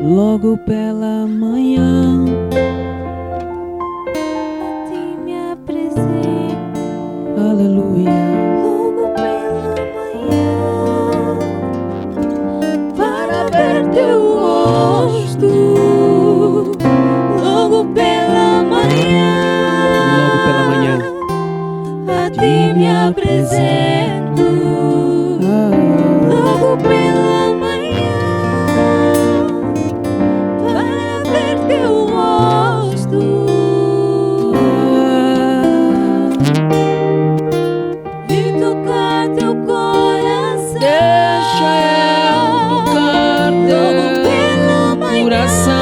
logo pela manhã, a ti me apresento. aleluia. Logo pela manhã, para ver teu rosto. Logo pela manhã, a ti me apresento. Logo pela manhã, para ver teu rosto e tocar teu coração. Deixa eu tocar Logo pela teu manhã, coração.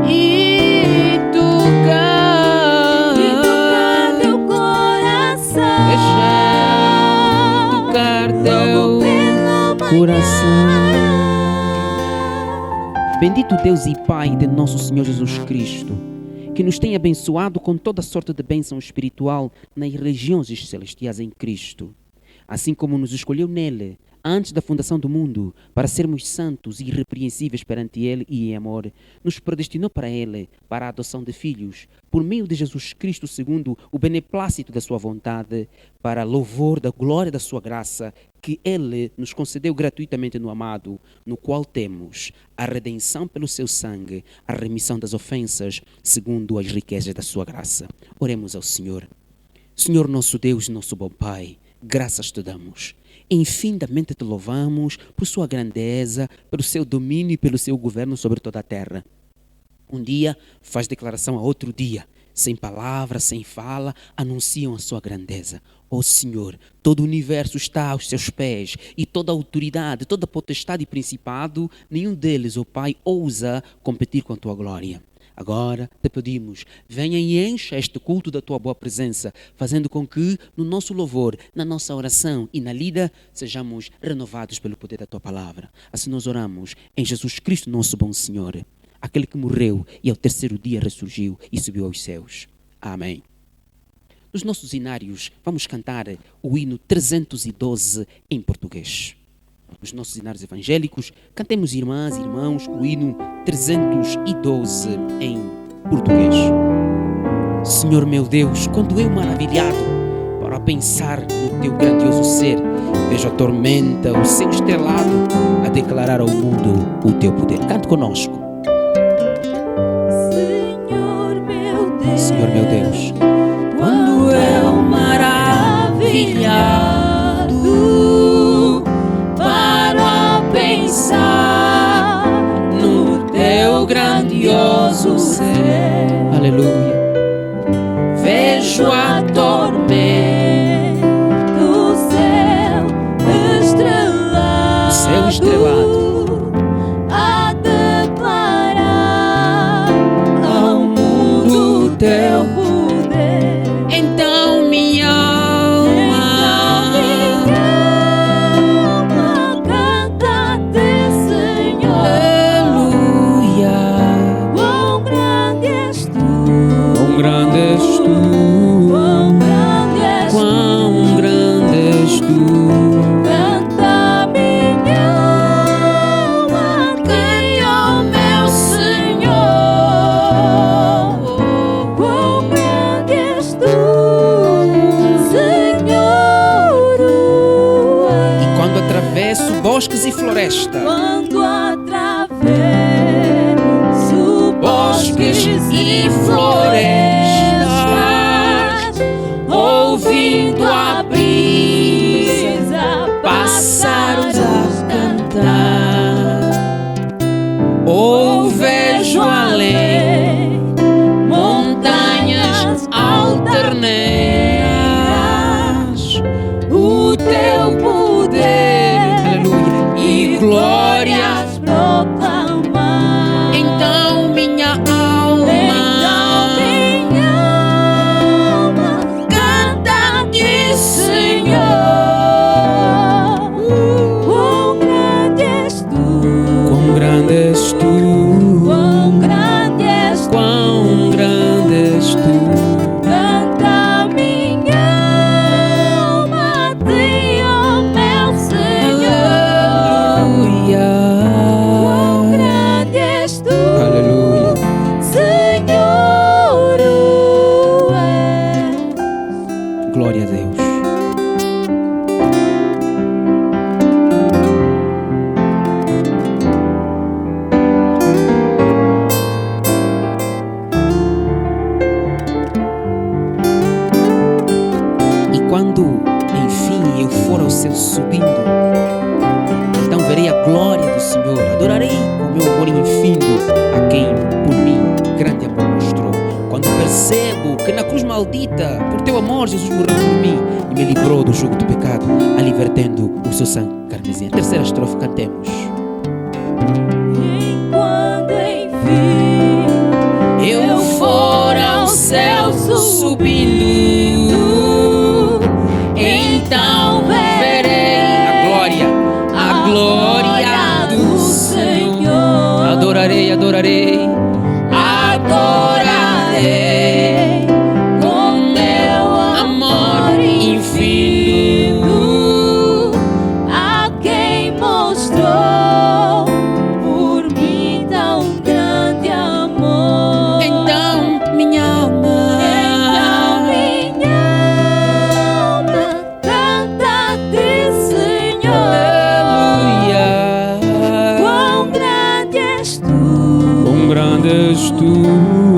E tocar teu coração. Deixa eu tocar Logo teu pela coração. manhã. Bendito Deus e Pai de nosso Senhor Jesus Cristo, que nos tem abençoado com toda sorte de bênção espiritual nas regiões celestiais em Cristo, assim como nos escolheu nele, antes da fundação do mundo, para sermos santos e irrepreensíveis perante Ele e em amor, nos predestinou para Ele, para a adoção de filhos, por meio de Jesus Cristo, segundo o beneplácito da sua vontade, para louvor da glória da sua graça, que Ele nos concedeu gratuitamente no amado, no qual temos a redenção pelo seu sangue, a remissão das ofensas, segundo as riquezas da sua graça. Oremos ao Senhor. Senhor nosso Deus, nosso bom Pai, graças te damos. Infinitamente te louvamos por sua grandeza, pelo seu domínio e pelo seu governo sobre toda a terra. Um dia faz declaração a outro dia, sem palavra, sem fala, anunciam a sua grandeza. Ó Senhor, todo o universo está aos seus pés e toda a autoridade, toda a potestade e principado, nenhum deles, ó Pai, ousa competir com a tua glória. Agora te pedimos, venha e encha este culto da tua boa presença, fazendo com que no nosso louvor, na nossa oração e na lida, sejamos renovados pelo poder da tua palavra. Assim nós oramos em Jesus Cristo, nosso bom Senhor, aquele que morreu e ao terceiro dia ressurgiu e subiu aos céus. Amém. Nos nossos inários vamos cantar o hino 312 em português. Nos nossos inários evangélicos, cantemos, irmãs e irmãos, o hino 312 em português. Senhor meu Deus, quando eu maravilhado para pensar no teu grandioso ser, vejo a tormenta, o céu estrelado, a declarar ao mundo o teu poder. Cante conosco. Senhor meu Deus, quando eu maravilhado para pensar no teu grandioso ser, aleluia, vejo a tormenta, o céu estrelado, a declarar ao mundo teu poder. Então minha alma canta-te, Senhor. aleluia, Quão grande és tu, quão grande és tu, quão grande és tu. quão grande és tu. Canta minha alma, quem, ó meu Senhor. Quão grande és tu, Senhor. E quando atravesso bosques e floresta, Quando atravesso bosques e florestas, ouvindo a brisa, pássaros a cantar, ou vejo além montanhas alterneiras, o teu poder, aleluia, e glórias proclamar. então minha alma subindo. Então verei a glória do Senhor, adorarei com o meu amor infindo a quem por mim grande amor mostrou. Quando percebo que na cruz maldita, por teu amor, Jesus morreu por mim e me livrou do jugo do pecado, ali vertendo o seu sangue carmesim. A terceira estrofe, cantemos. Enquanto enfim Eu for ao céu subindo, então verei a glória do Senhor. Adorarei, adorarei, adorarei com meu amor infindo a quem mostrou por mim tão grande amor. Então minha alma Canta-te, Senhor. aleluia. Quão grande és tu, Quão grande és tu,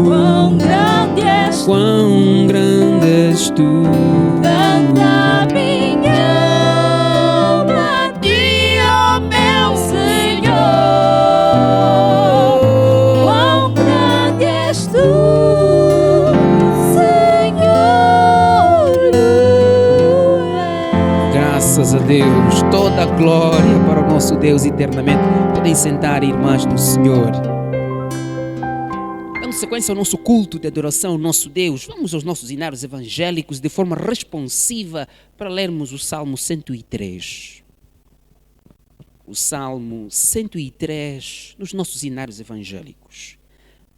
quão grande és tu. quão grande és tu. Canta minha alma a ti, ó meu Senhor. Quão grande és tu, Senhor. Graças a Deus, toda a glória para o nosso Deus eternamente. Podem sentar, irmãs do Senhor. Dando sequência ao nosso culto de adoração ao nosso Deus, vamos aos nossos hinários evangélicos de forma responsiva para lermos o Salmo 103. O Salmo 103 nos nossos hinários evangélicos.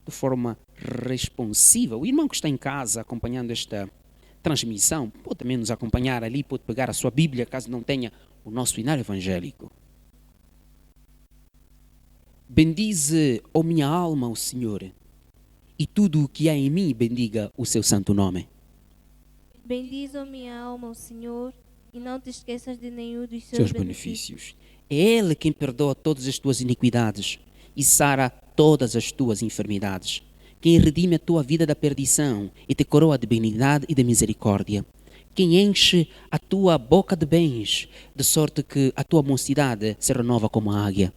De forma responsiva. O irmão que está em casa acompanhando esta transmissão pode também nos acompanhar ali, pode pegar a sua Bíblia, caso não tenha o nosso hinário evangélico. Bendize, ó minha alma, o Senhor, e tudo o que há em mim bendiga o seu santo nome. Bendize, ó minha alma, o Senhor, e não te esqueças de nenhum dos seus Seus benefícios. É Ele quem perdoa todas as tuas iniquidades e sara todas as tuas enfermidades. Quem redime a tua vida da perdição e te coroa de benignidade e de misericórdia. Quem enche a tua boca de bens, de sorte que a tua mocidade se renova como a águia.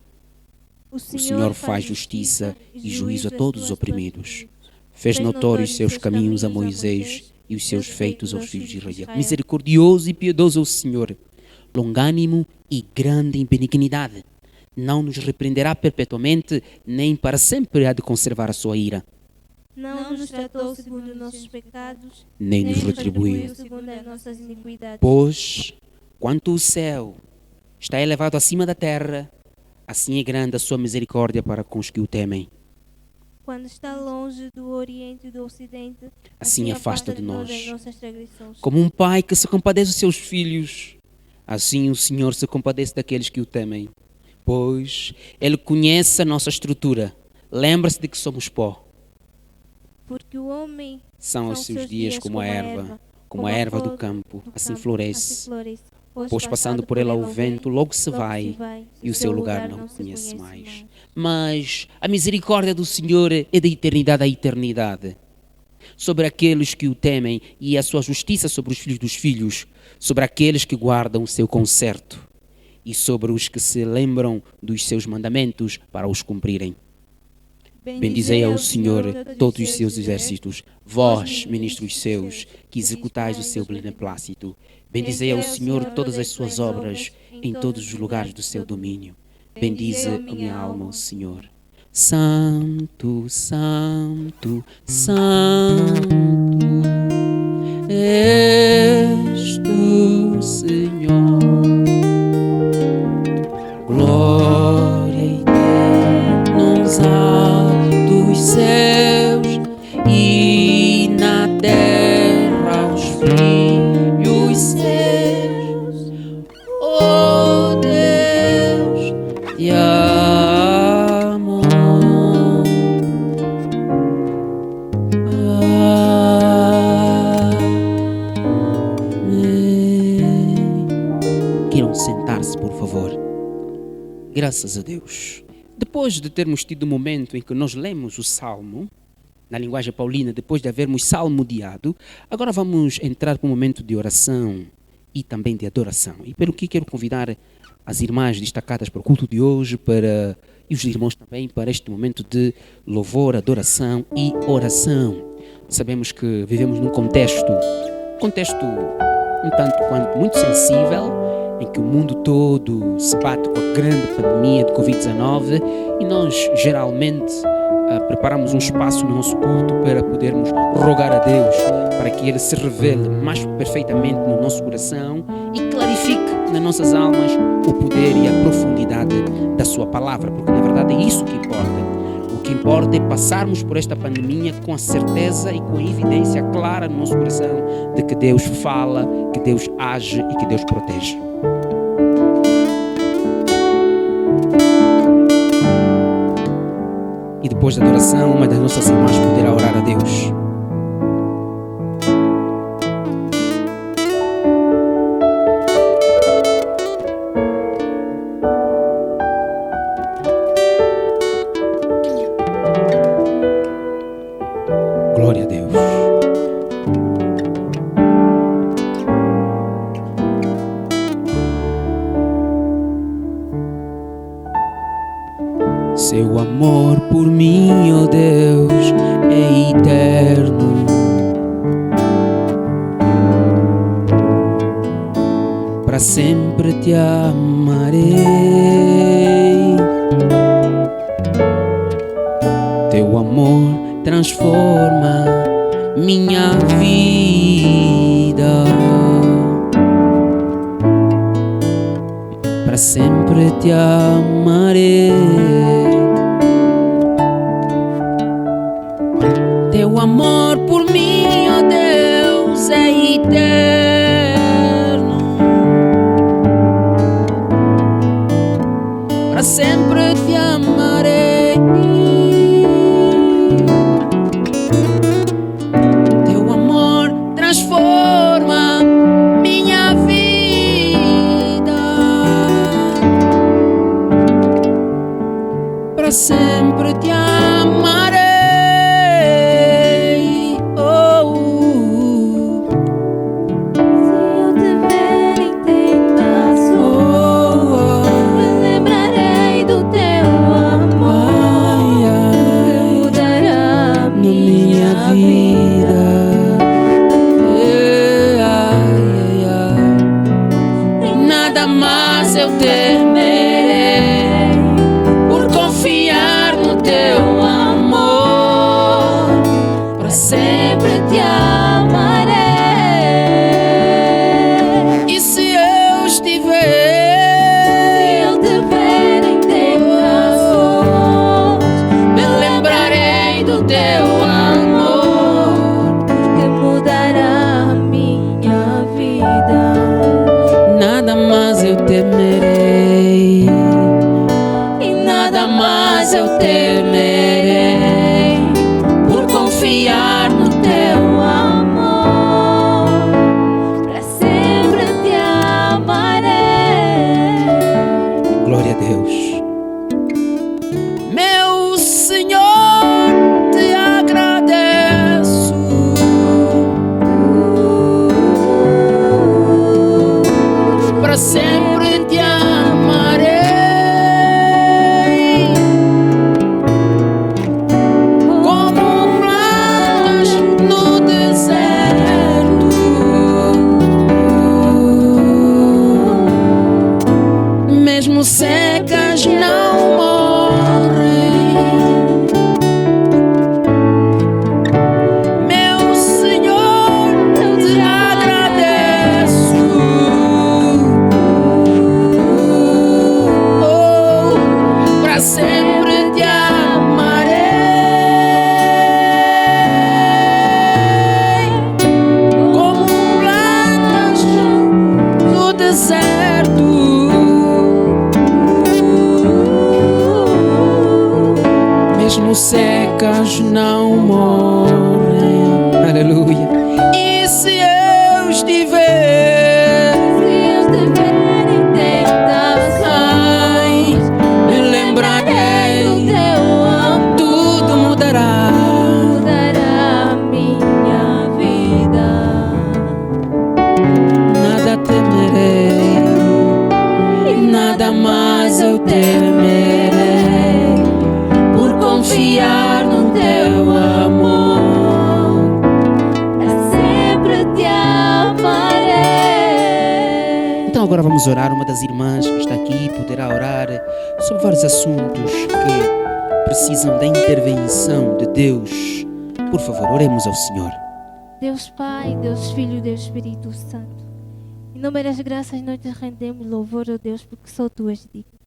O Senhor faz justiça e juízo a todos os oprimidos. Fez notórios seus caminhos a Moisés e os seus feitos aos filhos de Israel. Misericordioso e piedoso é o Senhor, longânimo e grande em benignidade. Não nos repreenderá perpetuamente, nem para sempre há de conservar a sua ira. Não nos tratou segundo nossos pecados, Nem nos retribuiu. segundo as nossas iniquidades. Pois, quanto o céu está elevado acima da terra, assim é grande a sua misericórdia para com os que o temem. Quando está longe do Oriente e do Ocidente, Assim afasta de nós. as nossas transgressões. Como um pai que se compadece dos seus filhos, assim o Senhor se compadece daqueles que o temem. Pois Ele conhece a nossa estrutura, lembra-se de que somos pó. Porque o homem São os seus dias como a erva, como a erva do campo, assim floresce. Pois passando por ela o vento, logo se vai, e o seu lugar não conhece mais. Mas a misericórdia do Senhor é da eternidade à eternidade, sobre aqueles que o temem, e a sua justiça sobre os filhos dos filhos, sobre aqueles que guardam o seu concerto, e sobre os que se lembram dos seus mandamentos para os cumprirem. Bendizei ao Senhor todos os seus exércitos, vós, ministros seus, que executais o seu beneplácito. Bendizei ao Senhor todas as suas obras, em todos os lugares do seu domínio. Bendize a minha alma ao Senhor. Santo, santo, santo, és tu, Senhor. Glória eterna nos altos céus e na terra aos filhos seus. Oh Deus, te amo. Amém. Queiram sentar-se, por favor. Graças a Deus. Depois de termos tido o momento em que nós lemos o Salmo, na linguagem paulina, depois de havermos salmodiado, agora vamos entrar para um momento de oração e também de adoração. E pelo que quero convidar as irmãs destacadas para o culto de hoje, e os irmãos também, para este momento de louvor, adoração e oração. Sabemos que vivemos num contexto um tanto quanto muito sensível, em que o mundo todo se bate com a grande pandemia de Covid-19 e nós geralmente preparamos um espaço no nosso culto para podermos rogar a Deus para que Ele se revele mais perfeitamente no nosso coração e clarifique nas nossas almas o poder e a profundidade da Sua palavra, porque na verdade é isso que importa. O que importa é passarmos por esta pandemia com a certeza e com a evidência clara no nosso coração de que Deus fala, que Deus age e que Deus protege. E depois da adoração, uma das nossas irmãs poderá orar a Deus. Glória a Deus. Seu amor por mim, ó Deus, é eterno. Para sempre te amarei. Teu amor transforma minha vida. Para sempre te amarei. Teu amor por mim, ó Deus, é eterno. Para sempre te amarei. Teu amor transforma minha vida. Para sempre te amarei. Secas não morrem. Aleluia. E se eu estiver em tentações, me lembrarei do teu amor. Tudo mudará minha vida. Nada temerei. nada mais eu temerei, por confiar no teu amor, para sempre te amarei. Então agora vamos orar. Uma das irmãs que está aqui poderá orar sobre vários assuntos que precisam da intervenção de Deus. Por favor, oremos ao Senhor. Deus Pai, Deus Filho, Deus Espírito Santo, inúmeras graças nós te rendemos louvor, ó Deus, porque só Tu és digno.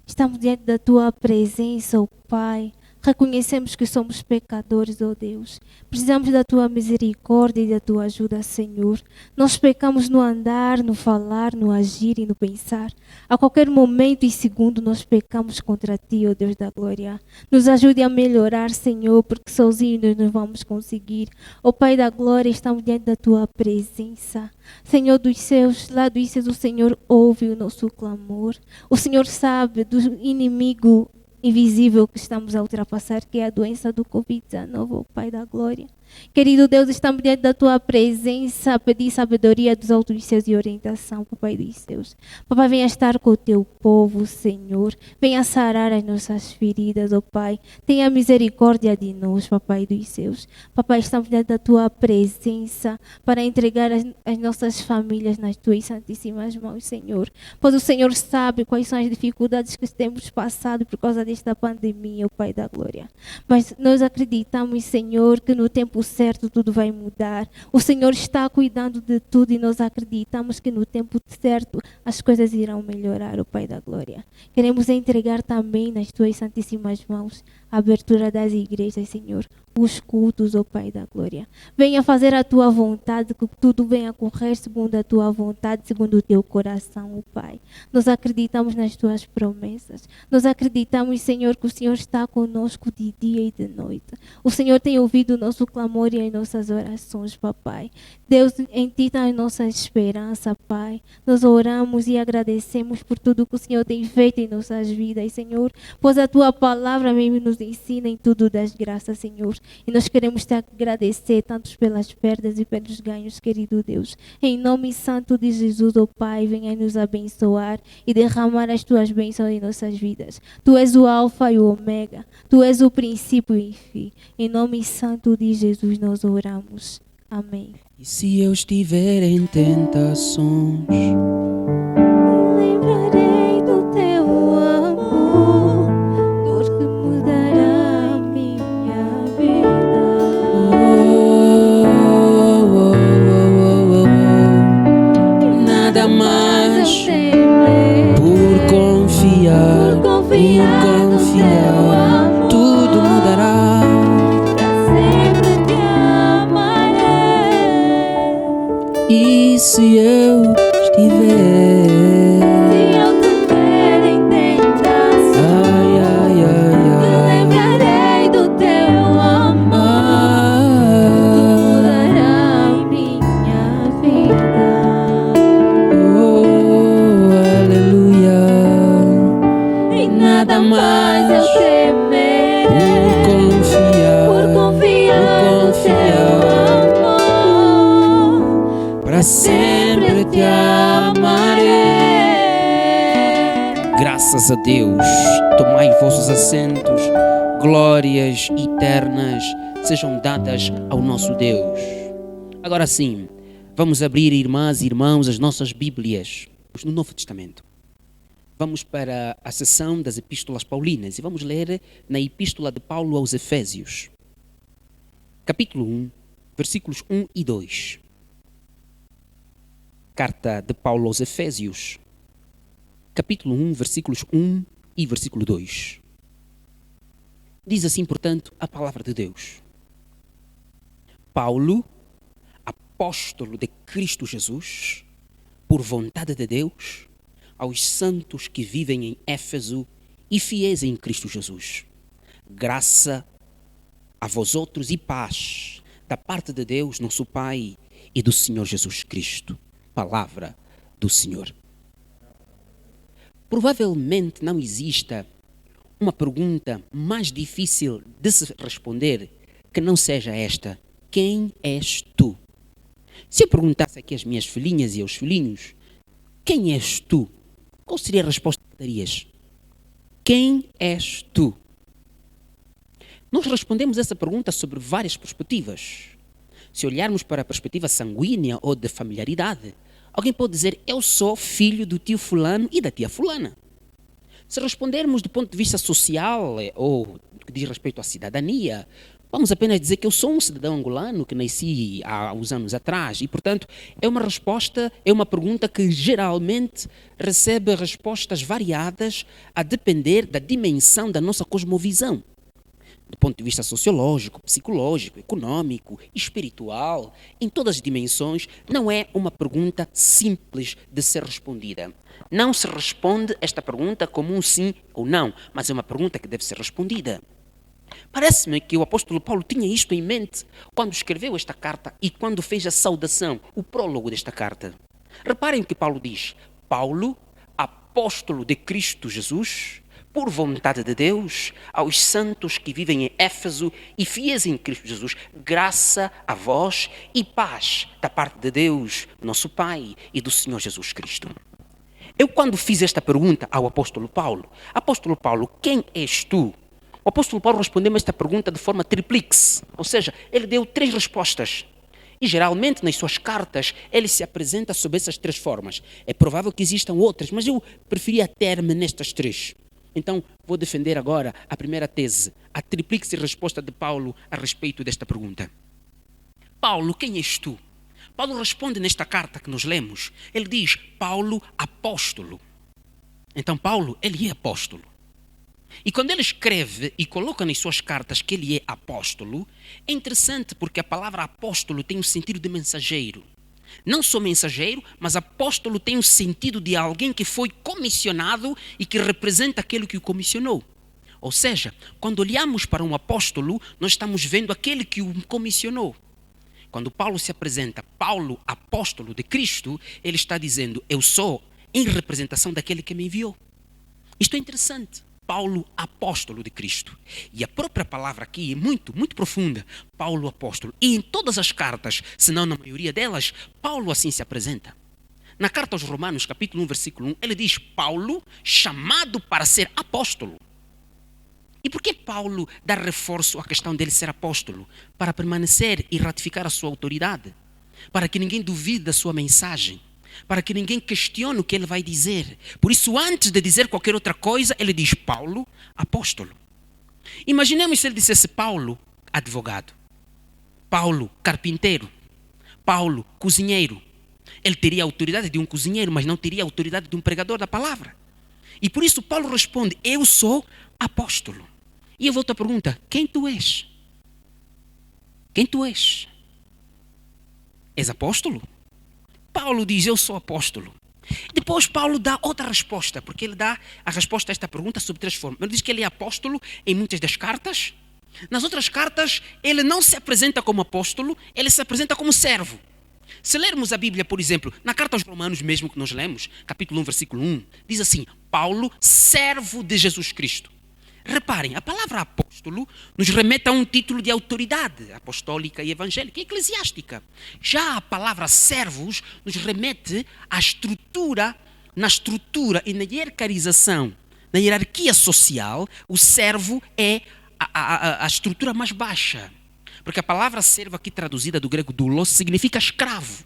Estamos diante da Tua presença, ó Pai. Reconhecemos que somos pecadores, ó Deus. Precisamos da Tua misericórdia e da Tua ajuda, Senhor. Nós pecamos no andar, no falar, no agir e no pensar. A qualquer momento e segundo nós pecamos contra Ti, ó Deus da glória. Nos ajude a melhorar, Senhor, porque sozinhos nós não vamos conseguir. Ó Pai da glória, estamos diante da Tua presença. Senhor dos céus, lá dos céus o Senhor ouve o nosso clamor. O Senhor sabe do inimigo invisível que estamos a ultrapassar, que é a doença do Covid-19, ó Pai da glória. Querido Deus, estamos diante da Tua presença a pedir sabedoria dos altos céus e orientação, Papai dos céus. Papai, venha estar com o Teu povo, Senhor. Venha sarar as nossas feridas, ó Pai. Tenha misericórdia de nós, Papai dos céus. Papai, estamos diante da Tua presença para entregar as nossas famílias nas Tuas santíssimas mãos, Senhor. Pois o Senhor sabe quais são as dificuldades que temos passado por causa desta pandemia, ó Pai da glória. Mas nós acreditamos, Senhor, que no tempo certo tudo vai mudar. O Senhor está cuidando de tudo e nós acreditamos que no tempo certo as coisas irão melhorar, ó Pai da glória. Queremos entregar também nas Tuas santíssimas mãos a abertura das igrejas, Senhor, os cultos, ó Pai da glória. Venha fazer a Tua vontade, que tudo venha correr segundo a Tua vontade, segundo o Teu coração, ó Pai. Nós acreditamos nas Tuas promessas. Nós acreditamos, Senhor, que o Senhor está conosco de dia e de noite. O Senhor tem ouvido o nosso clamor e as nossas orações, Papai. Deus, em Ti está a nossa esperança, Pai. Nós oramos e agradecemos por tudo que o Senhor tem feito em nossas vidas, Senhor, pois a Tua palavra mesmo nos ensina em tudo das graças, Senhor. E nós queremos te agradecer tanto pelas perdas e pelos ganhos, querido Deus. Em nome santo de Jesus, ó Pai, venha nos abençoar e derramar as Tuas bênçãos em nossas vidas. Tu és o Alfa e o Ômega. Tu és o princípio e o fim. Em nome santo de Jesus nós oramos. Amém. E se eu estiver em tentações, Lembrarei do Teu amor, dor que mudará a minha vida. Nada mais Eu temerei, por confiar, por confiar no Teu amor, tudo mudará. para sempre te amarei. E se eu estiver, Se eu tiver em tentação, ai, ai, ai, eu ai, lembrarei do Teu amor, mudará a minha vida. oh, aleluia. E nada mais eu temerei, Por confiar no Teu amor, para sempre te amarei. Graças a Deus, tomai vossos assentos, glórias eternas sejam dadas ao nosso Deus. Agora sim, vamos abrir, irmãs e irmãos, as nossas Bíblias no Novo Testamento. Vamos para a seção das Epístolas Paulinas e vamos ler na Epístola de Paulo aos Efésios, capítulo 1, versículos 1 e 2. Carta de Paulo aos Efésios, capítulo 1, versículos 1 e versículo 2. Diz assim, portanto, a palavra de Deus. Paulo, apóstolo de Cristo Jesus, por vontade de Deus, aos santos que vivem em Éfeso e fiéis em Cristo Jesus. Graça a vós outros e paz da parte de Deus, nosso Pai, e do Senhor Jesus Cristo. Palavra do Senhor. Provavelmente não exista uma pergunta mais difícil de se responder que não seja esta: quem és tu? Se eu perguntasse aqui às minhas filhinhas e aos filhinhos, quem és tu? Qual seria a resposta que darias? Quem és tu? Nós respondemos essa pergunta sobre várias perspectivas. Se olharmos para a perspectiva sanguínea ou de familiaridade, alguém pode dizer, eu sou filho do tio fulano e da tia fulana. Se respondermos do ponto de vista social ou que diz respeito à cidadania, vamos apenas dizer que eu sou um cidadão angolano que nasci há uns anos atrás e, portanto, é uma pergunta que geralmente recebe respostas variadas a depender da dimensão da nossa cosmovisão. Do ponto de vista sociológico, psicológico, econômico, espiritual, em todas as dimensões, não é uma pergunta simples de ser respondida. Não se responde esta pergunta como um sim ou não, mas é uma pergunta que deve ser respondida. Parece-me que o apóstolo Paulo tinha isto em mente quando escreveu esta carta e quando fez a saudação, o prólogo desta carta. Reparem o que Paulo diz. Paulo, apóstolo de Cristo Jesus, por vontade de Deus, aos santos que vivem em Éfeso e fiéis em Cristo Jesus, graça a vós e paz da parte de Deus, nosso Pai, e do Senhor Jesus Cristo. Eu, quando fiz esta pergunta ao apóstolo Paulo, quem és tu? O apóstolo Paulo respondeu-me esta pergunta de forma triplex, ou seja, ele deu 3 respostas. E geralmente nas suas cartas ele se apresenta sob essas 3 formas. É provável que existam outras, mas eu preferia ter-me nestas 3. Então vou defender agora a primeira tese, a triplex resposta de Paulo a respeito desta pergunta. Paulo, quem és tu? Paulo responde nesta carta que nós lemos, ele diz, Paulo, apóstolo. Então Paulo, ele é apóstolo. E quando ele escreve e coloca nas suas cartas que ele é apóstolo, é interessante porque a palavra apóstolo tem o sentido de mensageiro. Não só mensageiro, mas apóstolo tem o sentido de alguém que foi comissionado e que representa aquele que o comissionou. Ou seja, quando olhamos para um apóstolo, nós estamos vendo aquele que o comissionou. Quando Paulo se apresenta, Paulo, apóstolo de Cristo, ele está dizendo, eu sou em representação daquele que me enviou. Isto é interessante. Paulo, apóstolo de Cristo. E a própria palavra aqui é muito, muito profunda. Paulo, apóstolo. E em todas as cartas, se não na maioria delas, Paulo assim se apresenta. Na carta aos Romanos, capítulo 1, versículo 1, ele diz, Paulo, chamado para ser apóstolo. E por que Paulo dá reforço à questão dele ser apóstolo? Para permanecer e ratificar a sua autoridade. Para que ninguém duvide da sua mensagem. Para que ninguém questione o que ele vai dizer. Por isso, antes de dizer qualquer outra coisa, ele diz Paulo, apóstolo. Imaginemos se ele dissesse Paulo, advogado. Paulo, carpinteiro. Paulo, cozinheiro. Ele teria a autoridade de um cozinheiro, mas não teria a autoridade de um pregador da palavra. E por isso Paulo responde, eu sou apóstolo. E eu volto à pergunta, quem tu és? Quem tu és? És apóstolo? Paulo diz, eu sou apóstolo. Depois Paulo dá outra resposta, porque ele dá a resposta a esta pergunta sob 3 formas. Ele diz que ele é apóstolo em muitas das cartas. Nas outras cartas, ele não se apresenta como apóstolo, ele se apresenta como servo. Se lermos a Bíblia, por exemplo, na carta aos Romanos mesmo que nós lemos, capítulo 1, versículo 1, diz assim, Paulo, servo de Jesus Cristo. Reparem, a palavra apóstolo nos remete a um título de autoridade apostólica e evangélica e eclesiástica. Já a palavra servos nos remete à estrutura, na estrutura e na hierarquização, na hierarquia social, o servo é a estrutura mais baixa. Porque a palavra servo aqui traduzida do grego doulos significa escravo.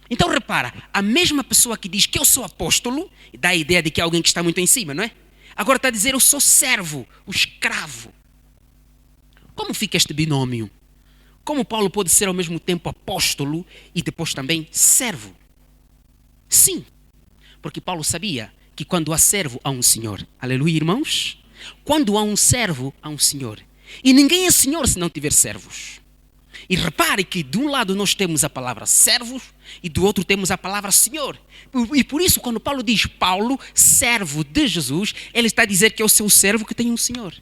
Então repara, a mesma pessoa que diz que eu sou apóstolo, dá a ideia de que é alguém que está muito em cima, não é? Agora está a dizer, eu sou servo, o escravo. Como fica este binômio? Como Paulo pode ser ao mesmo tempo apóstolo e depois também servo? Sim, porque Paulo sabia que quando há servo, há um senhor. Aleluia, irmãos? Quando há um servo, há um senhor. E ninguém é senhor se não tiver servos. E repare que de um lado nós temos a palavra servos e do outro temos a palavra senhor. E por isso quando Paulo diz Paulo, servo de Jesus, ele está a dizer que é o seu servo que tem um senhor.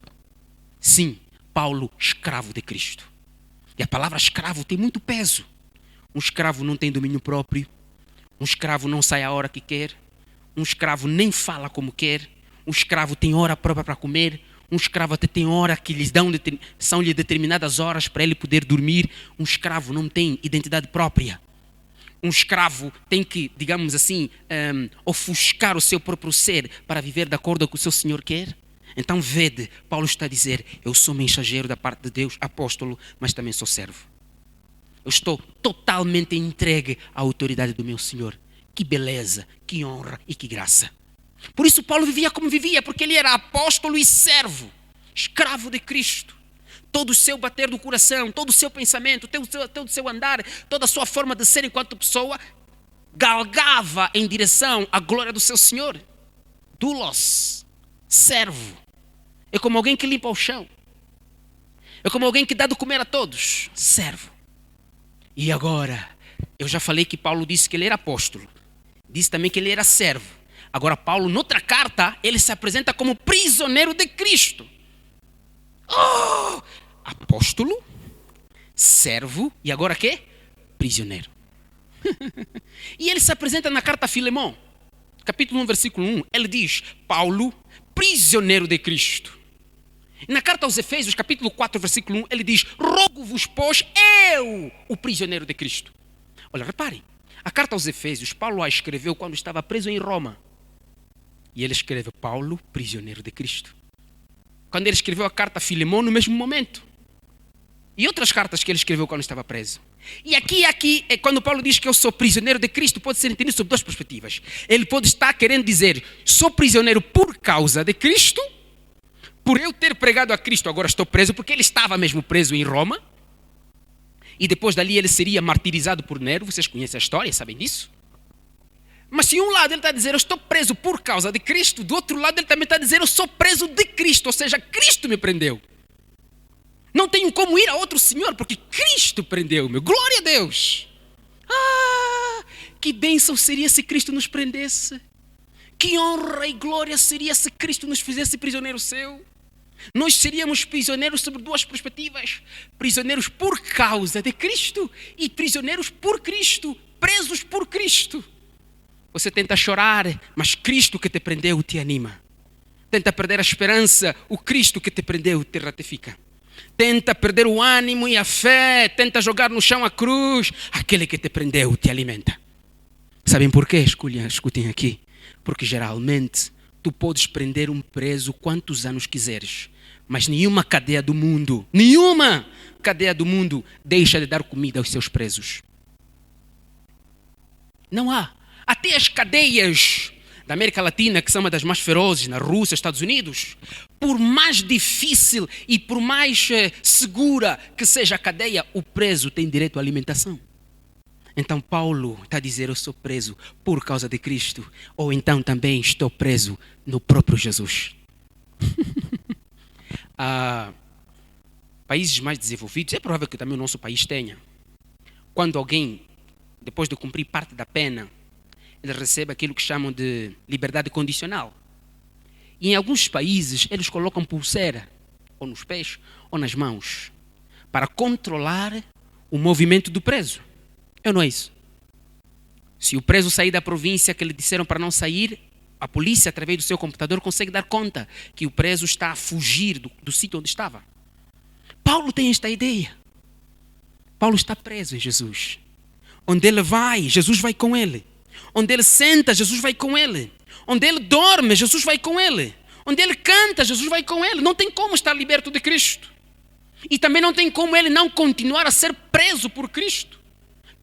Sim, Paulo, escravo de Cristo. E a palavra escravo tem muito peso. Um escravo não tem domínio próprio. Um escravo não sai a hora que quer. Um escravo nem fala como quer. Um escravo tem hora própria para comer. Um escravo até tem hora que são-lhe determinadas horas para ele poder dormir. Um escravo não tem identidade própria. um escravo tem que, digamos assim, ofuscar o seu próprio ser para viver de acordo com o que o seu senhor quer? Então vede, Paulo está a dizer, eu sou mensageiro da parte de Deus, apóstolo, mas também sou servo. Eu estou totalmente entregue à autoridade do meu Senhor. Que beleza, que honra e que graça. Por isso Paulo vivia como vivia, porque ele era apóstolo e servo, escravo de Cristo. Todo o seu bater do coração, todo o seu pensamento, todo o seu andar, toda a sua forma de ser enquanto pessoa, galgava em direção à glória do seu Senhor. Doulos, servo. É como alguém que limpa o chão. É como alguém que dá de comer a todos. Servo. E agora, eu já falei que Paulo disse que ele era apóstolo. Disse também que ele era servo. Agora Paulo, noutra carta, ele se apresenta como prisioneiro de Cristo. Oh! Apóstolo, servo e agora quê? Prisioneiro. E ele se apresenta na carta a Filemão, capítulo 1, versículo 1. Ele diz, Paulo, prisioneiro de Cristo. E na carta aos Efésios, capítulo 4, versículo 1, ele diz, rogo-vos, pois, eu, o prisioneiro de Cristo. Olha, reparem, a carta aos Efésios, Paulo a escreveu quando estava preso em Roma. E ele escreve, Paulo, prisioneiro de Cristo. Quando ele escreveu a carta a Filemão, no mesmo momento. E outras cartas que ele escreveu quando estava preso. E aqui é quando Paulo diz que eu sou prisioneiro de Cristo, pode ser entendido sob duas perspectivas. Ele pode estar querendo dizer, sou prisioneiro por causa de Cristo, por eu ter pregado a Cristo, agora estou preso, porque ele estava mesmo preso em Roma. E depois dali ele seria martirizado por Nero, vocês conhecem a história, sabem disso? Mas se um lado ele está a dizer, eu estou preso por causa de Cristo, do outro lado ele também está a dizer, eu sou preso de Cristo, ou seja, Cristo me prendeu. Não tenho como ir a outro Senhor, porque Cristo prendeu-me. Glória a Deus! Ah, que bênção seria se Cristo nos prendesse. Que honra e glória seria se Cristo nos fizesse prisioneiro seu. Nós seríamos prisioneiros sobre duas perspectivas. Prisioneiros por causa de Cristo e prisioneiros por Cristo, presos por Cristo. Você tenta chorar, mas Cristo que te prendeu te anima. Tenta perder a esperança, o Cristo que te prendeu te ratifica. Tenta perder o ânimo e a fé, tenta jogar no chão a cruz, aquele que te prendeu te alimenta. Sabem por quê? Escutem aqui. Porque geralmente tu podes prender um preso quantos anos quiseres, mas nenhuma cadeia do mundo deixa de dar comida aos seus presos. Não há. Até as cadeias da América Latina, que são uma das mais ferozes, na Rússia, Estados Unidos, por mais difícil e por mais segura que seja a cadeia, o preso tem direito à alimentação. Então Paulo está a dizer, eu sou preso por causa de Cristo, ou então também estou preso no próprio Jesus. Países mais desenvolvidos, é provável que também o nosso país tenha. Quando alguém, depois de cumprir parte da pena, ele recebe aquilo que chamam de liberdade condicional. E em alguns países eles colocam pulseira, ou nos pés, ou nas mãos, para controlar o movimento do preso. É ou não é isso? Se o preso sair da província que lhe disseram para não sair, a polícia, através do seu computador, consegue dar conta que o preso está a fugir do sítio onde estava. Paulo tem esta ideia. Paulo está preso em Jesus. Onde ele vai, Jesus vai com ele. Onde ele senta, Jesus vai com ele. Onde ele dorme, Jesus vai com ele. Onde ele canta, Jesus vai com ele. Não tem como estar liberto de Cristo. E também não tem como ele não continuar a ser preso por Cristo.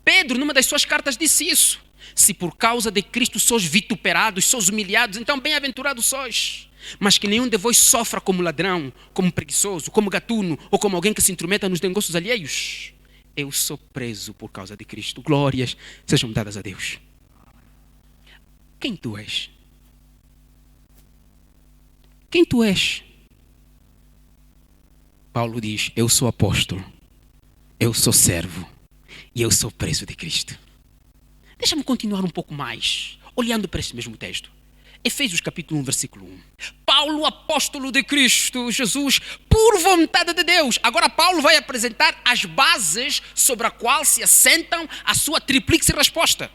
Pedro, numa das suas cartas, disse isso. Se por causa de Cristo sois vituperados, sois humilhados, então bem-aventurados sois. Mas que nenhum de vós sofra como ladrão, como preguiçoso, como gatuno, ou como alguém que se intrometa nos negócios alheios. Eu sou preso por causa de Cristo. Glórias sejam dadas a Deus. Quem tu és? Quem tu és? Paulo diz, eu sou apóstolo, eu sou servo e eu sou preso de Cristo. Deixa-me continuar um pouco mais, olhando para este mesmo texto. Efésios capítulo 1, versículo 1. Paulo, apóstolo de Cristo Jesus, por vontade de Deus. Agora Paulo vai apresentar as bases sobre a qual se assentam a sua tríplice resposta.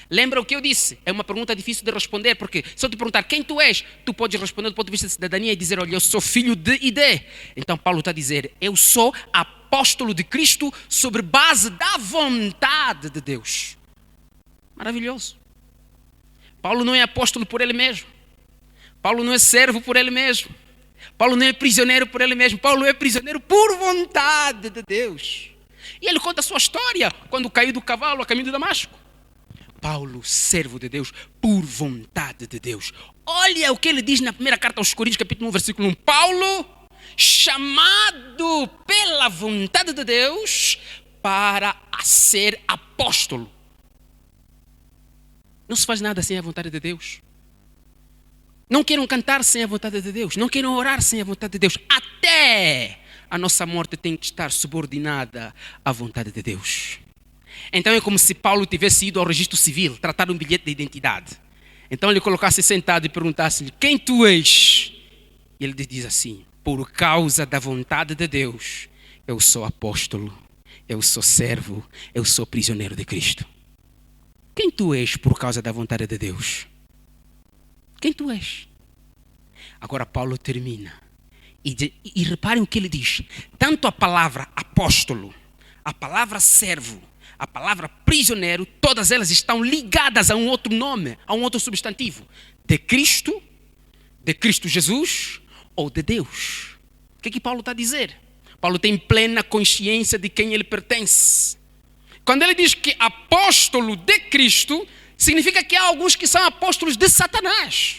Lembra o que eu disse? É uma pergunta difícil de responder, porque se eu te perguntar quem tu és, tu podes responder do ponto de vista de cidadania e dizer, olha, eu sou filho de e de. Então Paulo está a dizer, eu sou apóstolo de Cristo sobre base da vontade de Deus. Maravilhoso. Paulo não é apóstolo por ele mesmo. Paulo não é servo por ele mesmo. Paulo não é prisioneiro por ele mesmo. Paulo é prisioneiro por vontade de Deus. E ele conta a sua história quando caiu do cavalo a caminho de Damasco. Paulo, servo de Deus, por vontade de Deus. Olha o que ele diz na primeira carta aos Coríntios, capítulo 1, versículo 1. Paulo, chamado pela vontade de Deus para ser apóstolo. Não se faz nada sem a vontade de Deus. Não queiram cantar sem a vontade de Deus. Não queiram orar sem a vontade de Deus. Até a nossa morte tem que estar subordinada à vontade de Deus. Então é como se Paulo tivesse ido ao registro civil, tratar um bilhete de identidade. Então ele colocasse sentado e perguntasse-lhe, quem tu és? E ele diz assim, por causa da vontade de Deus, eu sou apóstolo, eu sou servo, eu sou prisioneiro de Cristo. Quem tu és por causa da vontade de Deus? Quem tu és? Agora Paulo termina. E reparem o que ele diz. Tanto a palavra apóstolo, a palavra servo, a palavra prisioneiro, todas elas estão ligadas a um outro nome, a um outro substantivo. De Cristo Jesus ou de Deus. O que é que Paulo está a dizer? Paulo tem plena consciência de quem ele pertence. Quando ele diz que apóstolo de Cristo, significa que há alguns que são apóstolos de Satanás.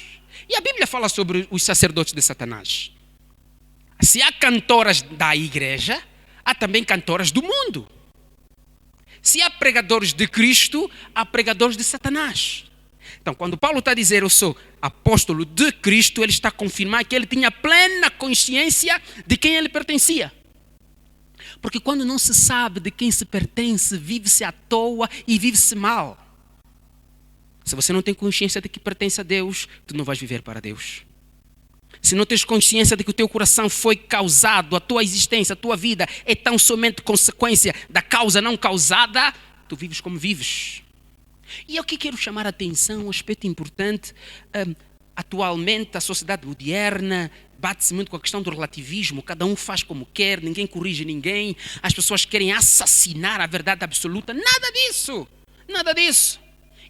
E a Bíblia fala sobre os sacerdotes de Satanás. Se há cantoras da igreja, há também cantoras do mundo. Se há pregadores de Cristo, há pregadores de Satanás. Então, quando Paulo está a dizer eu sou apóstolo de Cristo, ele está a confirmar que ele tinha plena consciência de quem ele pertencia. Porque quando não se sabe de quem se pertence, vive-se à toa e vive-se mal. Se você não tem consciência de que pertence a Deus, tu não vais viver para Deus. Se não tens consciência de que o teu coração foi causado, a tua existência, a tua vida é tão somente consequência da causa não causada, tu vives como vives. E eu que quero chamar a atenção, um aspecto importante, atualmente a sociedade moderna bate-se muito com a questão do relativismo, cada um faz como quer, ninguém corrige ninguém, as pessoas querem assassinar a verdade absoluta, nada disso, nada disso.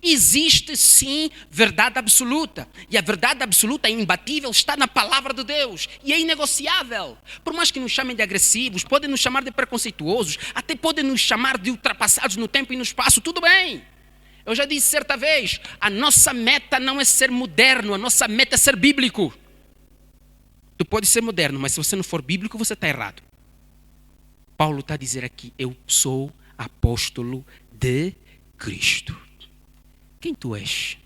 Existe sim verdade absoluta. E a verdade absoluta é imbatível, está na palavra de Deus. E é inegociável. Por mais que nos chamem de agressivos, podem nos chamar de preconceituosos, até podem nos chamar de ultrapassados no tempo e no espaço, tudo bem. Eu já disse certa vez, a nossa meta não é ser moderno, a nossa meta é ser bíblico. Tu pode ser moderno, mas se você não for bíblico, você está errado. Paulo está a dizer aqui, eu sou apóstolo de Cristo. Quem tu és?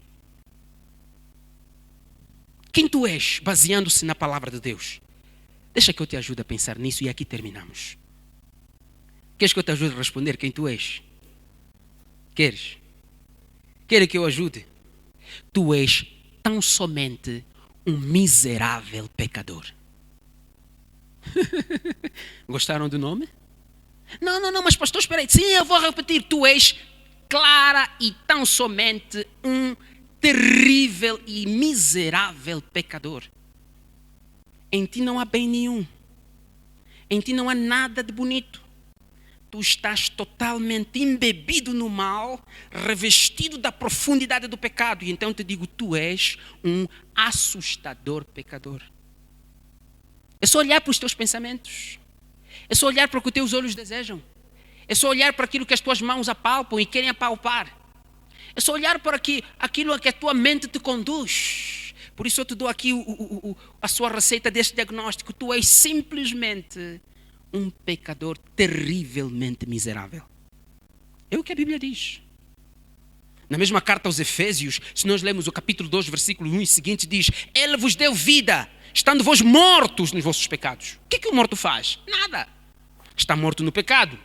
Quem tu és, baseando-se na palavra de Deus? Deixa que eu te ajude a pensar nisso e aqui terminamos. Queres que eu te ajude a responder quem tu és? Queres? Queres que eu ajude? Tu és tão somente um miserável pecador. Gostaram do nome? Não, mas pastor, espera aí. Sim, eu vou repetir. Tu és clara e tão somente um terrível e miserável pecador. Em ti não há bem nenhum. Em ti não há nada de bonito. Tu estás totalmente embebido no mal, revestido da profundidade do pecado. E então te digo, tu és um assustador pecador. É só olhar para os teus pensamentos. É só olhar para o que os teus olhos desejam. É só olhar para aquilo que as tuas mãos apalpam e querem apalpar. É só olhar para aquilo que a tua mente te conduz. Por isso eu te dou aqui a sua receita deste diagnóstico. Tu és simplesmente um pecador terrivelmente miserável. É o que a Bíblia diz. Na mesma carta aos Efésios, se nós lemos o capítulo 2, versículo 1 e seguinte, diz: Ele vos deu vida, estando vós mortos nos vossos pecados. O que o morto faz? Nada. Está morto no pecado.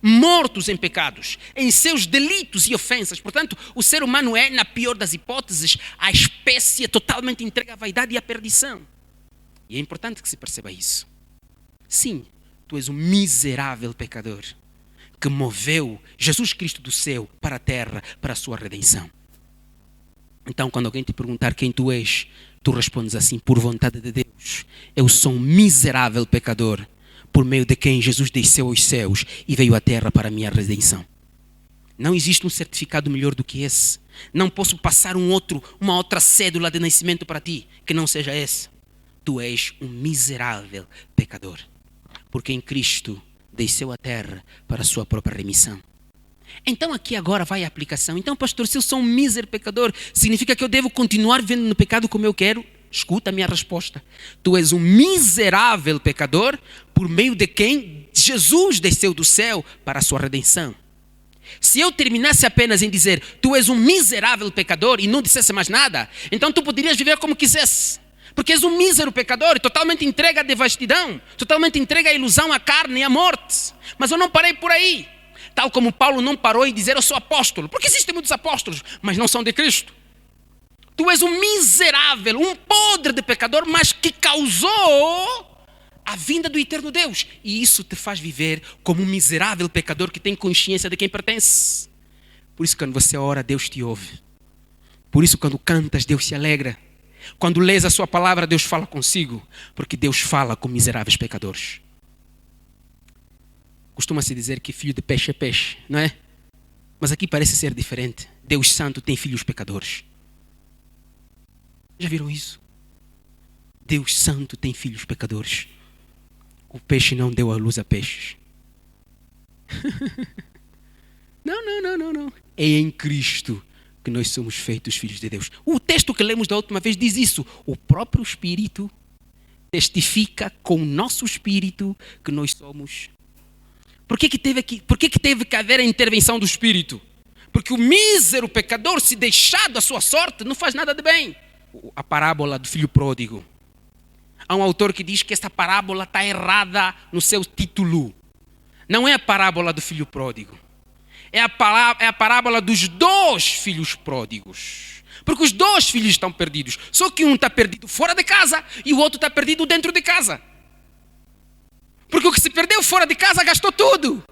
Mortos em pecados, em seus delitos e ofensas. Portanto, o ser humano é, na pior das hipóteses, a espécie totalmente entregue à vaidade e à perdição. E é importante que se perceba isso. Sim, tu és um miserável pecador que moveu Jesus Cristo do céu para a terra para a sua redenção. Então, quando alguém te perguntar quem tu és, tu respondes assim: por vontade de Deus, eu sou um miserável pecador, por meio de quem Jesus desceu aos céus e veio à terra para a minha redenção. Não existe um certificado melhor do que esse. Não posso passar uma outra cédula de nascimento para ti que não seja esse. Tu és um miserável pecador, porque em Cristo desceu à terra para a sua própria remissão. Então aqui agora vai a aplicação. Então, pastor, se eu sou um mísero pecador, significa que eu devo continuar vivendo no pecado como eu quero? Escuta a minha resposta. Tu és um miserável pecador por meio de quem Jesus desceu do céu para a sua redenção. Se eu terminasse apenas em dizer tu és um miserável pecador e não dissesse mais nada, então tu poderias viver como quisesse. Porque és um mísero pecador, totalmente entregue à devastidão, totalmente entregue à ilusão, à carne e à morte. Mas eu não parei por aí. Tal como Paulo não parou em dizer eu sou apóstolo. Porque existem muitos apóstolos, mas não são de Cristo. Tu és um miserável, um podre de pecador, mas que causou a vinda do eterno Deus. E isso te faz viver como um miserável pecador que tem consciência de quem pertence. Por isso quando você ora, Deus te ouve. Por isso quando cantas, Deus se alegra. Quando lês a sua palavra, Deus fala consigo. Porque Deus fala com miseráveis pecadores. Costuma-se dizer que filho de peixe é peixe, não é? Mas aqui parece ser diferente. Deus Santo tem filhos pecadores. Já viram isso? Deus Santo tem filhos pecadores. O peixe não deu a luz a peixes. Não. É em Cristo que nós somos feitos filhos de Deus. O texto que lemos da última vez diz isso. O próprio Espírito testifica com o nosso Espírito que nós somos. Por que teve que haver a intervenção do Espírito? Porque o mísero pecador, se deixar da sua sorte, não faz nada de bem. A parábola do filho pródigo. Há um autor que diz que esta parábola está errada no seu título. Não é a parábola do filho pródigo. É a parábola dos 2 filhos pródigos. Porque os 2 filhos estão perdidos. Só que um está perdido fora de casa e o outro está perdido dentro de casa. Porque o que se perdeu fora de casa gastou tudo.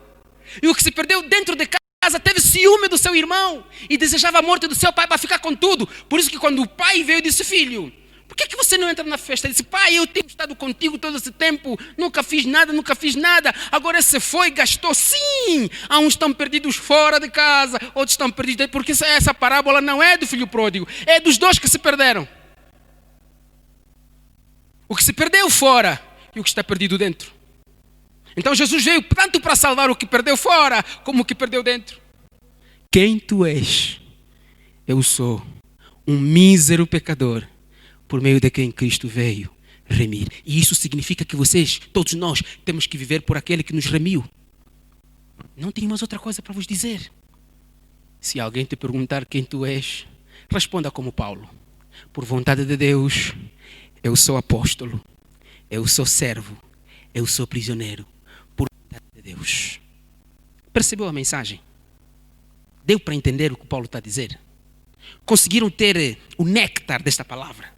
E o que se perdeu dentro de casa teve ciúme do seu irmão e desejava a morte do seu pai para ficar com tudo. Por isso que quando o pai veio, disse: filho, por que você não entra na festa? Ele disse: pai, eu tenho estado contigo todo esse tempo, nunca fiz nada. Agora você foi, gastou. Sim, há uns estão perdidos fora de casa, outros estão perdidos dentro. Porque essa parábola não é do filho pródigo, é dos 2 que se perderam. O que se perdeu fora e o que está perdido dentro. Então Jesus veio tanto para salvar o que perdeu fora, como o que perdeu dentro. Quem tu és? Eu sou um mísero pecador, por meio de quem Cristo veio remir. E isso significa que vocês, todos nós, temos que viver por aquele que nos remiu. Não tenho mais outra coisa para vos dizer. Se alguém te perguntar quem tu és, responda como Paulo: por vontade de Deus, eu sou apóstolo, eu sou servo, eu sou prisioneiro. Deus. Percebeu a mensagem? Deu para entender o que Paulo está a dizer? Conseguiram ter o néctar desta palavra?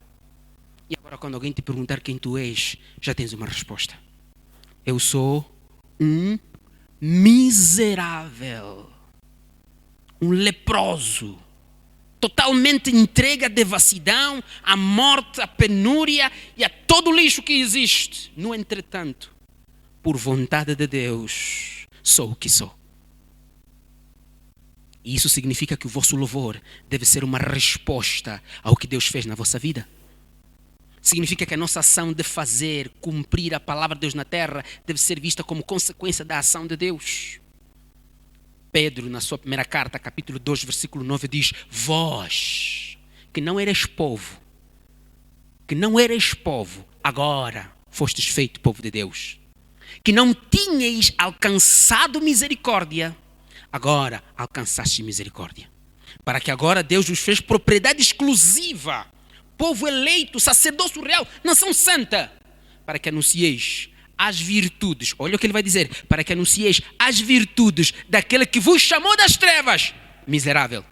E agora quando alguém te perguntar quem tu és, já tens uma resposta. Eu sou um miserável, um leproso, totalmente entregue à devassidão, à morte, à penúria e a todo o lixo que existe. No entretanto, por vontade de Deus, sou o que sou. E isso significa que o vosso louvor deve ser uma resposta ao que Deus fez na vossa vida. Significa que a nossa ação de fazer, cumprir a palavra de Deus na terra, deve ser vista como consequência da ação de Deus. Pedro, na sua primeira carta, capítulo 2, versículo 9, diz: vós, que não eres povo, agora fostes feito povo de Deus. Que não tinhais alcançado misericórdia, agora alcançaste misericórdia. Para que agora Deus vos fez propriedade exclusiva, povo eleito, sacerdócio real, nação santa, para que anuncieis as virtudes, olha o que ele vai dizer, para que anuncieis as virtudes daquele que vos chamou das trevas, miserável,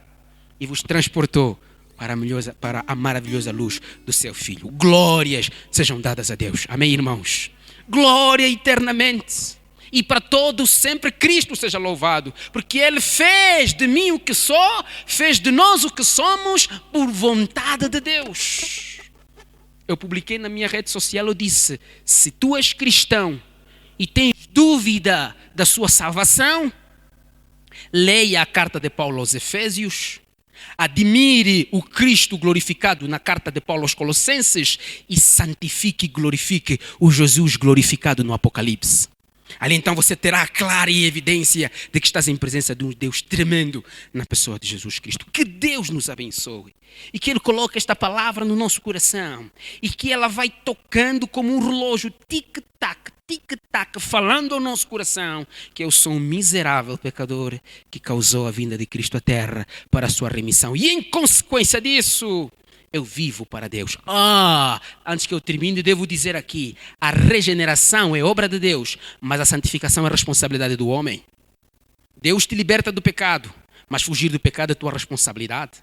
e vos transportou para a maravilhosa luz do seu Filho. Glórias sejam dadas a Deus. Amém, irmãos? Glória eternamente. E para todos sempre Cristo seja louvado. Porque Ele fez de mim o que sou, fez de nós o que somos, por vontade de Deus. Eu publiquei na minha rede social, eu disse: se tu és cristão e tens dúvida da sua salvação, Leia a carta de Paulo aos Efésios. Admire o Cristo glorificado na carta de Paulo aos Colossenses e santifique e glorifique o Jesus glorificado no Apocalipse. Ali então você terá a clara evidência de que estás em presença de um Deus tremendo na pessoa de Jesus Cristo. Que Deus nos abençoe e que Ele coloque esta palavra no nosso coração e que ela vai tocando como um relógio, tic-tac, tic-tac, falando ao nosso coração que eu sou um miserável pecador que causou a vinda de Cristo à terra para a sua remissão. E em consequência disso, eu vivo para Deus. Antes que eu termine, devo dizer aqui, a regeneração é obra de Deus, mas a santificação é responsabilidade do homem. Deus te liberta do pecado, mas fugir do pecado é tua responsabilidade.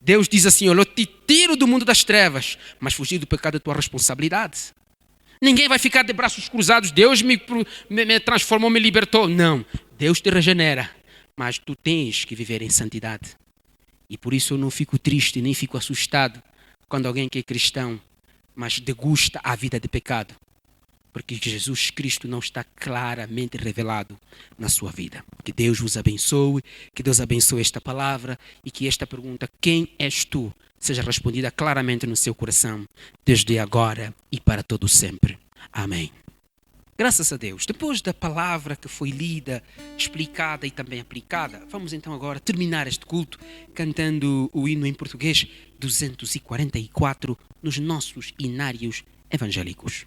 Deus diz assim, eu te tiro do mundo das trevas, mas fugir do pecado é tua responsabilidade. Ninguém vai ficar de braços cruzados, Deus me transformou, me libertou. Não, Deus te regenera, mas tu tens que viver em santidade. E por isso eu não fico triste, nem fico assustado quando alguém que é cristão, mas degusta a vida de pecado. Porque Jesus Cristo não está claramente revelado na sua vida. Que Deus vos abençoe, que Deus abençoe esta palavra e que esta pergunta, quem és tu, seja respondida claramente no seu coração, desde agora e para todo sempre. Amém. Graças a Deus, depois da palavra que foi lida, explicada e também aplicada, vamos então agora terminar este culto cantando o hino em português 244 nos nossos hinários evangélicos.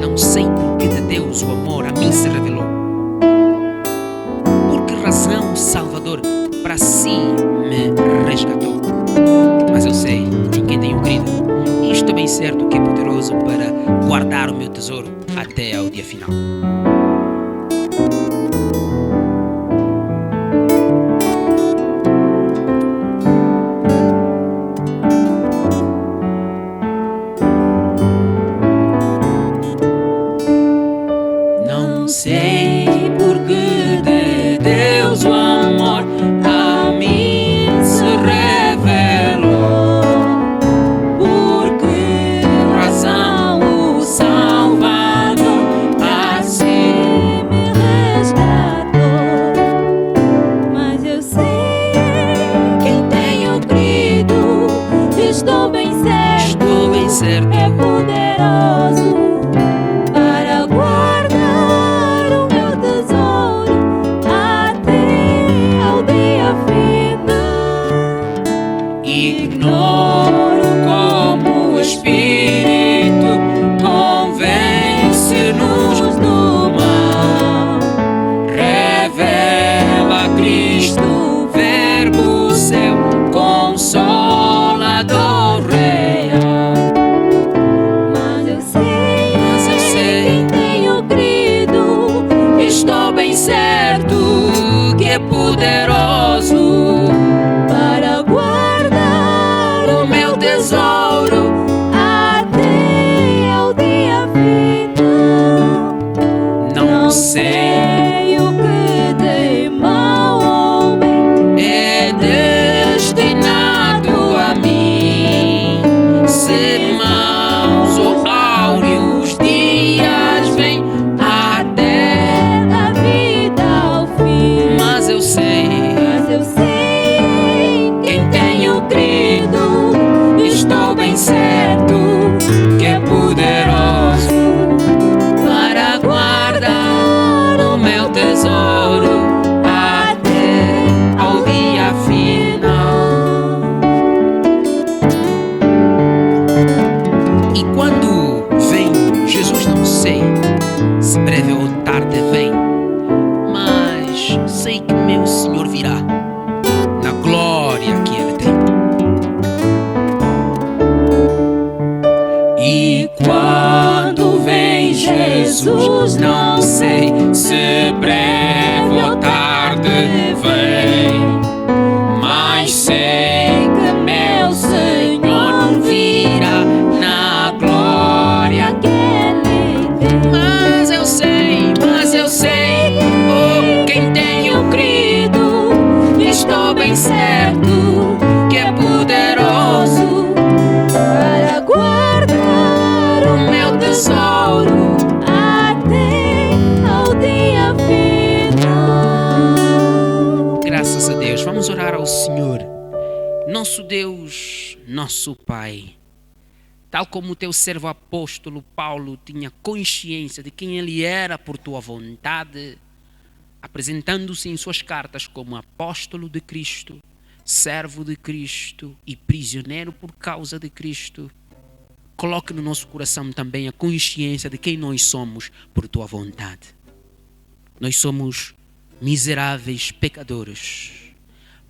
Não sei por que de Deus o amor a mim se revelou. Por que razão o Salvador para si me resgatou. Mas eu sei em quem tenho crido, e estou bem certo que é poderoso para guardar o meu tesouro até ao dia final. Não sei por que de Deus o amor a mim se revelou. Por que razão o Salvador assim me resgatou. Mas eu sei quem tenho crido, estou bem certo, Estou bem certo. é poderoso para guardar o meu tesouro até ao dia final. Ignoro como o Espírito convence-nos do mal. Revela Cristo, Verbo seu, Consolador real. Mas eu sei Quem tenho crido, estou bem certo que é poderoso para guardar o meu tesouro. até ao dia final. Não sei o que de mal ou bem é destinado a mim. Se maus ou áureos dias vêm até, a vida ao fim. mas eu sei Quem tenho crido, estou bem certo que é poderoso para guardar o meu tesouro até ao dia final. E quando vem Jesus, não sei se breve ou tarde vem, mas sei que meu Senhor virá na glória que Ele tem. E quando vem Jesus, não sei se breve ou tarde vem, mas sei que meu Senhor virá na glória que Ele tem. Mas eu sei, oh, quem tenho crido, estou bem certo que é poderoso Para guardar o meu tesouro Vamos orar ao Senhor, nosso Deus, nosso Pai. Tal como o teu servo apóstolo Paulo tinha consciência de quem ele era por tua vontade, apresentando-se em suas cartas como apóstolo de Cristo, servo de Cristo e prisioneiro por causa de Cristo, coloque no nosso coração também a consciência de quem nós somos por tua vontade. Nós somos miseráveis pecadores,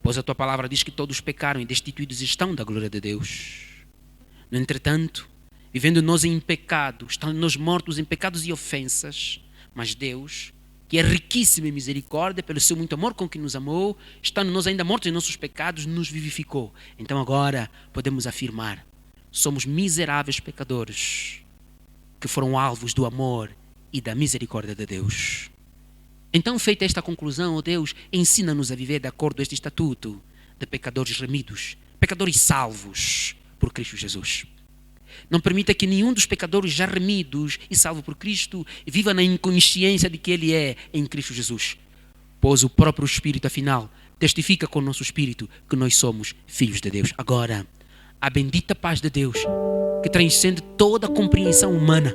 pois a tua palavra diz que todos pecaram e destituídos estão da glória de Deus. No entretanto, vivendo nós em pecado, estando nós mortos em pecados e ofensas, mas Deus, que é riquíssimo em misericórdia, pelo seu muito amor com que nos amou, estando nós ainda mortos em nossos pecados, nos vivificou. Então agora podemos afirmar, somos miseráveis pecadores que foram alvos do amor e da misericórdia de Deus. Então, feita esta conclusão, ó Deus, ensina-nos a viver de acordo com este estatuto de pecadores remidos, pecadores salvos por Cristo Jesus. Não permita que nenhum dos pecadores já remidos e salvos por Cristo viva na inconsciência de que Ele é em Cristo Jesus, pois o próprio Espírito, afinal, testifica com o nosso Espírito que nós somos filhos de Deus. Agora, a bendita paz de Deus, que transcende toda a compreensão humana,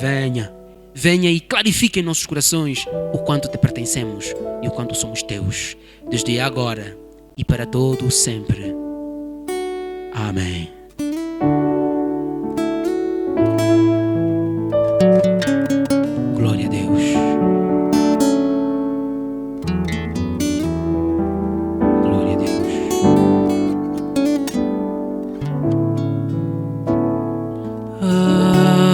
venha e clarifique em nossos corações o quanto te pertencemos e o quanto somos teus, desde agora e para todo o sempre. Amém. Glória a Deus. Glória a Deus. Amém.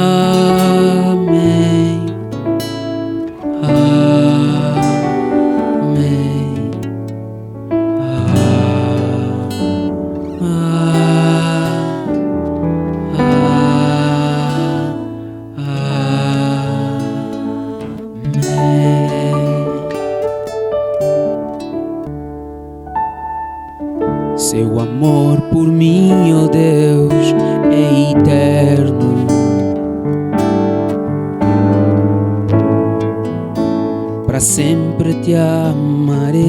Seu amor por mim, ó Deus, é eterno. Para sempre te amarei.